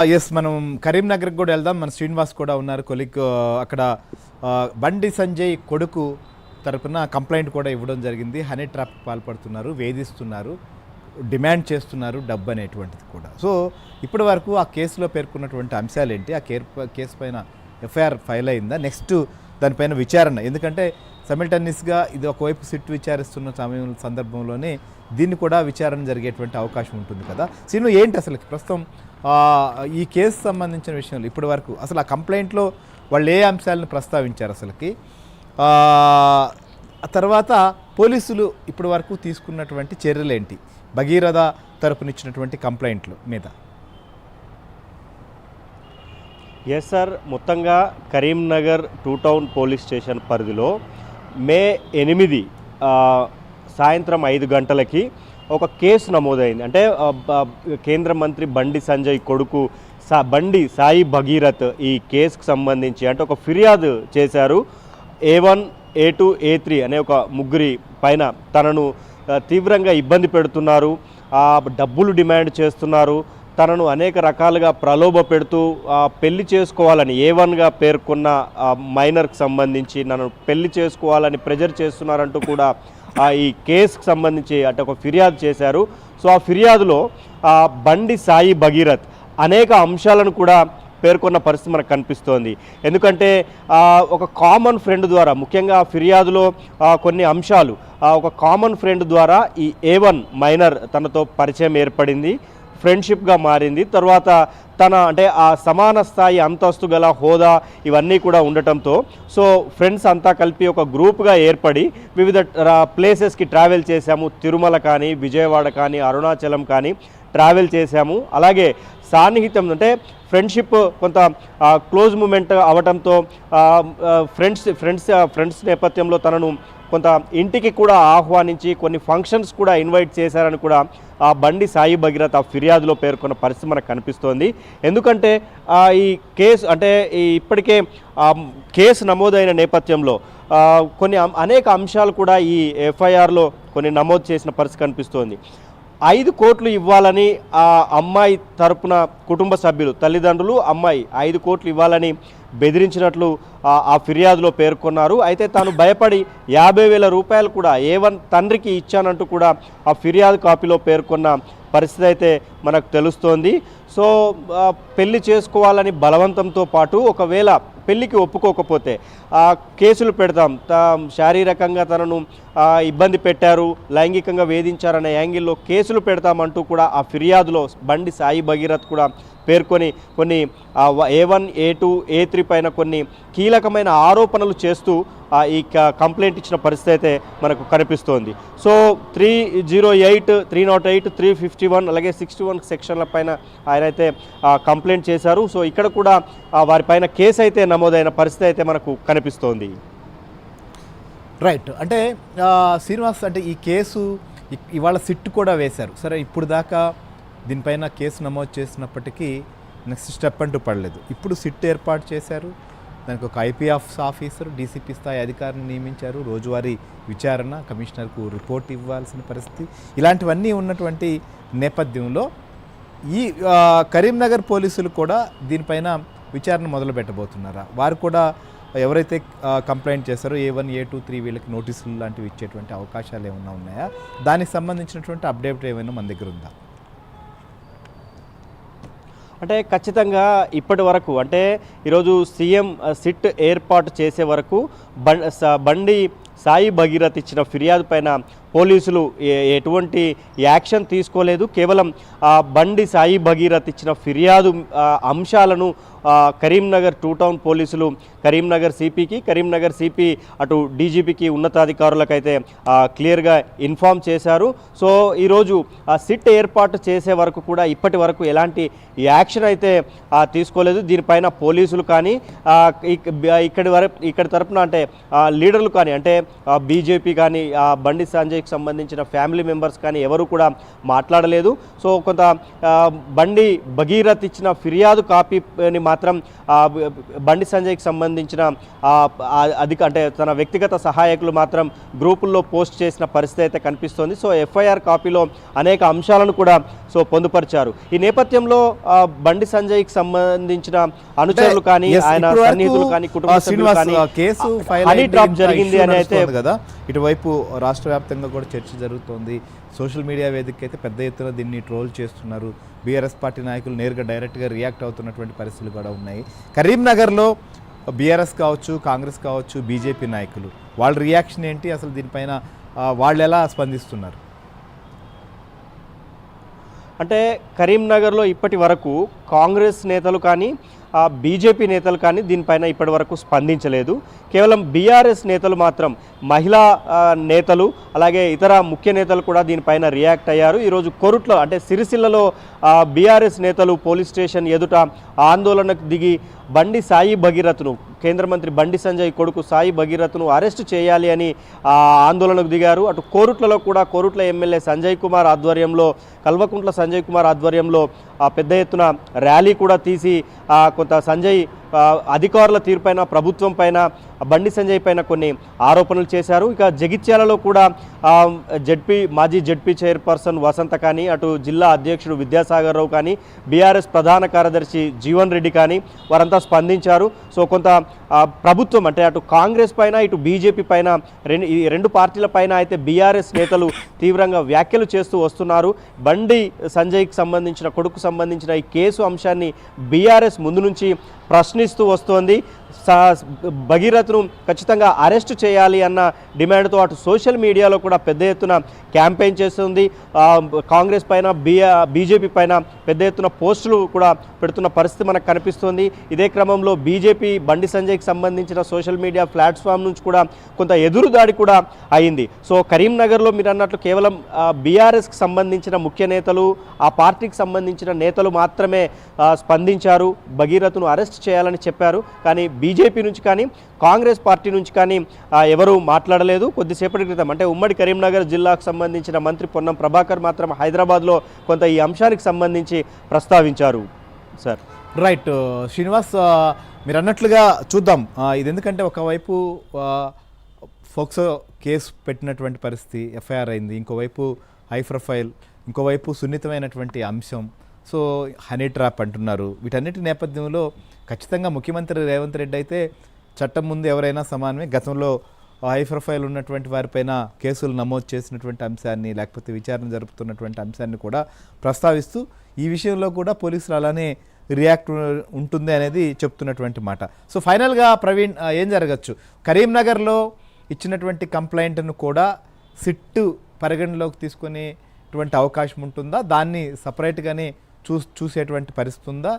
Yes మనం కరీంనగర్కి కూడా వెళ్దాం. మన శ్రీనివాస్ కూడా ఉన్నారు కొలిక్. అక్కడ బండి సంజయ్ కొడుకు తరపున కంప్లైంట్ కూడా ఇవ్వడం జరిగింది. హనీ ట్రాప్కి పాల్పడుతున్నారు, వేధిస్తున్నారు, డిమాండ్ చేస్తున్నారు డబ్బు అనేటువంటిది కూడా. సో ఇప్పటి వరకు ఆ కేసులో పేర్కొన్నటువంటి అంశాలు ఏంటి, ఆ కేసు పైన ఎఫ్ఐఆర్ ఫైల్ అయిందా, నెక్స్ట్ దానిపైన విచారణ, ఎందుకంటే సైమల్టేనియస్గా ఇది ఒకవైపు సిట్ విచారిస్తున్న సందర్భంలోనే దీన్ని కూడా విచారణ జరిగేటువంటి అవకాశం ఉంటుంది కదా. సీను ఏంటి అసలు ప్రస్తుతం ఈ కేసు సంబంధించిన విషయంలో ఇప్పటి వరకు అసలు ఆ కంప్లైంట్లో వాళ్ళు ఏ అంశాలను ప్రస్తావించారు అసలుకి, తర్వాత పోలీసులు ఇప్పటి వరకు తీసుకున్నటువంటి చర్యలు ఏంటి భగీరథ తరపునిచ్చినటువంటి కంప్లైంట్లు మీద? ఎస్ సార్, మొత్తంగా కరీంనగర్ 2 టౌన్ పోలీస్ స్టేషన్ పరిధిలో మే 8 సాయంత్రం 5 గంటలకి ఒక కేసు నమోదైంది. అంటే కేంద్ర మంత్రి బండి సంజయ్ కొడుకు బండి సాయి భగీరథ్ ఈ కేసుకు సంబంధించి అంటే ఒక ఫిర్యాదు చేశారు. A1, A2, A3 అనే ఒక ముగ్గురి పైన తనను తీవ్రంగా ఇబ్బంది పెడుతున్నారు, డబ్బులు డిమాండ్ చేస్తున్నారు, తనను అనేక రకాలుగా ప్రలోభ పెడుతూ పెళ్లి చేసుకోవాలని A1గా పేర్కొన్న మైనర్కి సంబంధించి నన్ను పెళ్లి చేసుకోవాలని ప్రెజర్ చేస్తున్నారంటూ కూడా ఈ కేసుకు సంబంధించి అంటే ఒక ఫిర్యాదు చేశారు. సో ఆ ఫిర్యాదులో బండి సాయి భగీరథ్ అనేక అంశాలను కూడా పేర్కొన్న పరిస్థితి మనకు కనిపిస్తోంది. ఎందుకంటే ఒక కామన్ ఫ్రెండ్ ద్వారా, ముఖ్యంగా ఫిర్యాదులో కొన్ని అంశాలు, ఒక కామన్ ఫ్రెండ్ ద్వారా ఈ A1 మైనర్ తనతో పరిచయం ఏర్పడింది, ఫ్రెండ్షిప్గా మారింది. తర్వాత తన అంటే ఆ సమాన స్థాయి అంతస్తు గల హోదా ఇవన్నీ కూడా ఉండటంతో సో ఫ్రెండ్స్ అంతా కలిపి ఒక గ్రూప్గా ఏర్పడి వివిధ ప్లేసెస్కి ట్రావెల్ చేశాము. తిరుమల కానీ, విజయవాడ కానీ, అరుణాచలం కానీ ట్రావెల్ చేశాము. అలాగే సాన్నిహిత్యం అంటే ఫ్రెండ్షిప్ కొంత క్లోజ్ మూమెంట్ అవడంతో ఫ్రెండ్స్ నేపథ్యంలో తనను కొంత ఇంటికి కూడా ఆహ్వానించి కొన్ని ఫంక్షన్స్ కూడా ఇన్వైట్ చేశారని కూడా ఆ బండి సాయి భగీరథ్ ఆ ఫిర్యాదులో పేర్కొన్న పరిస్థితి మనకు కనిపిస్తోంది. ఎందుకంటే ఈ కేసు అంటే ఇప్పటికే కేసు నమోదైన నేపథ్యంలో కొన్ని అనేక అంశాలు కూడా ఈ ఎఫ్ఐఆర్లో కొన్ని నమోదు చేసిన పరిస్థితి కనిపిస్తోంది. 5 కోట్లు ఇవ్వాలని ఆ అమ్మాయి తరపున కుటుంబ సభ్యులు, తల్లిదండ్రులు, అమ్మాయి 5 కోట్లు ఇవ్వాలని బెదిరించినట్లు ఆ ఫిర్యాదులో పేర్కొన్నారు. అయితే తాను భయపడి 50,000 రూపాయలు కూడా A1 తండ్రికి ఇచ్చానంటూ కూడా ఆ ఫిర్యాదు కాపీలో పేర్కొన్న పరిస్థితి అయితే మనకు తెలుస్తోంది. సో పెళ్లి చేసుకోవాలని బలవంతంతో పాటు ఒకవేళ పెళ్లికి ఒప్పుకోకపోతే కేసులు పెడతాం, శారీరకంగా తనను ఇబ్బంది పెట్టారు, లైంగికంగా వేధించారనే యాంగిల్లో కేసులు పెడతామంటూ కూడా ఆ ఫిర్యాదులో బండి సాయి భగీరథ్ కూడా పేర్కొని కొన్ని A1, A2, A3 పైన కొన్ని కీలకమైన ఆరోపణలు చేస్తూ ఈ కంప్లైంట్ ఇచ్చిన పరిస్థితి అయితే మనకు కనిపిస్తోంది. సో 308, 308, 351 అలాగే 61 సెక్షన్ల పైన ఆయన అయితే కంప్లైంట్ చేశారు. సో ఇక్కడ కూడా వారిపైన కేసు అయితే నమోదైన పరిస్థితి అయితే మనకు కనిపిస్తోంది. రైట్, అంటే శ్రీనివాస్, అంటే ఈ కేసు ఇవాళ సిట్ కూడా వేశారు. సరే, ఇప్పుడు దాకా దీనిపైన కేసు నమోదు చేసినప్పటికీ నెక్స్ట్ స్టెప్ అంటూ పడలేదు. ఇప్పుడు సిట్ ఏర్పాటు చేశారు, దానికి ఒక IPF ఆఫీసర్, DCP స్థాయి అధికారిని నియమించారు, రోజువారీ విచారణ, కమిషనర్కు రిపోర్ట్ ఇవ్వాల్సిన పరిస్థితి, ఇలాంటివన్నీ ఉన్నటువంటి నేపథ్యంలో ఈ కరీంనగర్ పోలీసులు కూడా దీనిపైన విచారణ మొదలు పెట్టబోతున్నారా? వారు కూడా ఎవరైతే కంప్లైంట్ చేశారో A1, A2, 3 వీళ్ళకి నోటీసులు లాంటివి ఇచ్చేటువంటి అవకాశాలు ఏమైనా ఉన్నాయా? దానికి సంబంధించినటువంటి అప్డేట్ ఏమైనా మన దగ్గర ఉందా? అంటే ఖచ్చితంగా ఇప్పటి వరకు అంటే ఈరోజు సీఎం సిట్ ఏర్పాటు చేసే వరకు బండి సాయి భగీరథ్ ఇచ్చిన ఫిర్యాదు పైన పోలీసులు ఎటువంటి యాక్షన్ తీసుకోలేదు. కేవలం బండి సాయి భగీరథ్ ఇచ్చిన ఫిర్యాదు అంశాలను కరీంనగర్ 2 టౌన్ పోలీసులు కరీంనగర్ సిపికి, కరీంనగర్ సిపి అటు DGPకి ఉన్నతాధికారులకైతే క్లియర్గా ఇన్ఫామ్ చేశారు. సో ఈరోజు సిట్ ఏర్పాటు చేసే వరకు కూడా ఇప్పటి వరకు ఎలాంటి యాక్షన్ అయితే తీసుకోలేదు. దీనిపైన పోలీసులు కానీ ఇక్కడి తరపున అంటే లీడర్లు కానీ అంటే BJP కానీ బండి సంజయ్ సంజయ్కి సంబంధించిన ఫ్యామిలీ మెంబర్స్ కానీ ఎవరు కూడా మాట్లాడలేదు. సో కొంత బండి భగీరథ్ ఇచ్చిన ఫిర్యాదు కాపీని మాత్రం బండి సంజయ్కి సంబంధించిన అంటే తన వ్యక్తిగత సహాయకులు మాత్రం గ్రూపుల్లో పోస్ట్ చేసిన పరిస్థితి అయితే కనిపిస్తోంది. సో ఎఫ్ఐఆర్ కాపీలో అనేక అంశాలను కూడా పొందుపరిచారు. ఈ నేపథ్యంలో బండి సంజయ్కి సంబంధించిన అనుచరులు కానీ ఆయన సన్నిహితులు కానీ కుటుంబ సభ్యులు కానీ కేసు హనీ ట్రాప్ జరిగింది అని అయితే కదా, ఇటువైపు రాష్ట్ర వ్యాప్తంగా కూడా చర్చ జరుగుతోంది. సోషల్ మీడియా వేదిక అయితే పెద్ద ఎత్తున దీన్ని ట్రోల్ చేస్తున్నారు. బీఆర్ఎస్ పార్టీ నాయకులు నేరుగా డైరెక్ట్గా రియాక్ట్ అవుతున్నటువంటి పరిస్థితులు కూడా ఉన్నాయి. కరీంనగర్లో బీఆర్ఎస్ కావచ్చు, కాంగ్రెస్ కావచ్చు, బీజేపీ నాయకులు వాళ్ళ రియాక్షన్ ఏంటి, అసలు దీనిపైన వాళ్ళు ఎలా స్పందిస్తున్నారు? అంటే కరీంనగర్లో ఇప్పటి వరకు కాంగ్రెస్ నేతలు కానీ బీజేపీ నేతలు కానీ దీనిపైన ఇప్పటి వరకు స్పందించలేదు. కేవలం బీఆర్ఎస్ నేతలు మాత్రం, మహిళా నేతలు అలాగే ఇతర ముఖ్య నేతలు కూడా దీనిపైన రియాక్ట్ అయ్యారు. ఈరోజు కొరుట్లో అంటే సిరిసిల్లలో బీఆర్ఎస్ నేతలు పోలీస్ స్టేషన్ ఎదుట ఆందోళనకు దిగి బండి సాయి భగీరథ్ను, కేంద్ర మంత్రి బండి సంజయ్ కొడుకు సాయి భగీరథ్ను అరెస్టు చేయాలి అని ఆందోళనకు దిగారు. అటు కోరుట్లలో కూడా కోరుట్ల ఎమ్మెల్యే సంజయ్ కుమార్ ఆధ్వర్యంలో, కల్వకుంట్ల సంజయ్ కుమార్ ఆధ్వర్యంలో పెద్ద ఎత్తున ర్యాలీ కూడా తీసి కొంత సంజయ్ అధికారుల తీరుపైన, ప్రభుత్వం పైన, బండి సంజయ్ పైన కొన్ని ఆరోపణలు చేశారు. ఇక జగిత్యాలలో కూడా మాజీ జడ్పీ చైర్పర్సన్ వసంత కానీ, అటు జిల్లా అధ్యక్షుడు విద్యాసాగర్ రావు కానీ, బీఆర్ఎస్ ప్రధాన కార్యదర్శి జీవన్ రెడ్డి కానీ వారంతా స్పందించారు. సో కొంత ప్రభుత్వం అంటే అటు కాంగ్రెస్ పైన, ఇటు బీజేపీ పైన, ఈ రెండు పార్టీల పైన అయితే బీఆర్ఎస్ నేతలు తీవ్రంగా వ్యాఖ్యలు చేస్తూ వస్తున్నారు. బండి సంజయ్కి సంబంధించిన, కొడుకు సంబంధించిన ఈ కేసు అంశాన్ని బీఆర్ఎస్ ముందు నుంచి ప్రశ్నిస్తూ వస్తోంది. భగీరథ్ను ఖచ్చితంగా అరెస్టు చేయాలి అన్న డిమాండ్తో అటు సోషల్ మీడియాలో కూడా పెద్ద ఎత్తున క్యాంపెయిన్ చేస్తుంది. కాంగ్రెస్ పైన, బీజేపీ పైన పెద్ద ఎత్తున పోస్టులు కూడా పెడుతున్న పరిస్థితి మనకు కనిపిస్తుంది. ఇదే క్రమంలో బీజేపీ బండి సంజయ్కి సంబంధించిన సోషల్ మీడియా ప్లాట్ఫామ్ నుంచి కూడా కొంత ఎదురుదాడి కూడా అయింది. సో కరీంనగర్లో మీరు అన్నట్లు కేవలం బీఆర్ఎస్కి సంబంధించిన ముఖ్య నేతలు, ఆ పార్టీకి సంబంధించిన నేతలు మాత్రమే స్పందించారు, భగీరథ్ను అరెస్ట్ చేయాలని చెప్పారు. కానీ బీజేపీ నుంచి కానీ, కాంగ్రెస్ పార్టీ నుంచి కానీ ఎవరూ మాట్లాడలేదు. కొద్దిసేపటి క్రితం అంటే ఉమ్మడి కరీంనగర్ జిల్లాకు సంబంధించిన మంత్రి పొన్నం ప్రభాకర్ మాత్రం హైదరాబాద్లో కొంత ఈ అంశానికి సంబంధించి ప్రస్తావించారు. సార్ రైట్ శ్రీనివాస్, మీరు అన్నట్లుగా చూద్దాం. ఇది ఎందుకంటే ఒకవైపు ఫోక్సో కేసు పెట్టినటువంటి పరిస్థితి, ఎఫ్ఐఆర్ అయింది, ఇంకోవైపు హై ప్రొఫైల్, ఇంకోవైపు సున్నితమైనటువంటి అంశం. సో హనీ ట్రాప్ అంటున్నారు. వీటన్నిటి నేపథ్యంలో ఖచ్చితంగా ముఖ్యమంత్రి రేవంత్ రెడ్డి అయితే చట్టం ముందు ఎవరైనా సమానమే. గతంలో హై ప్రొఫైల్ ఉన్నటువంటి వారిపైన కేసులు నమోదు చేసినటువంటి అంశాన్ని, లేకపోతే విచారణ జరుపుతున్నటువంటి అంశాన్ని కూడా ప్రస్తావిస్తూ ఈ విషయంలో కూడా పోలీసులు అలానే రియాక్ట్ ఉంటుంది అనేది చెప్తున్నటువంటి మాట. సో ఫైనల్గా ప్రవీణ్, ఏం జరగచ్చు? కరీంనగర్లో ఇచ్చినటువంటి కంప్లైంట్ను కూడా సిట్టు పరిగణలోకి తీసుకునేటువంటి అవకాశం ఉంటుందా? దాన్ని సపరేట్గానే చూసేటువంటి పరిస్థితి ఉందా?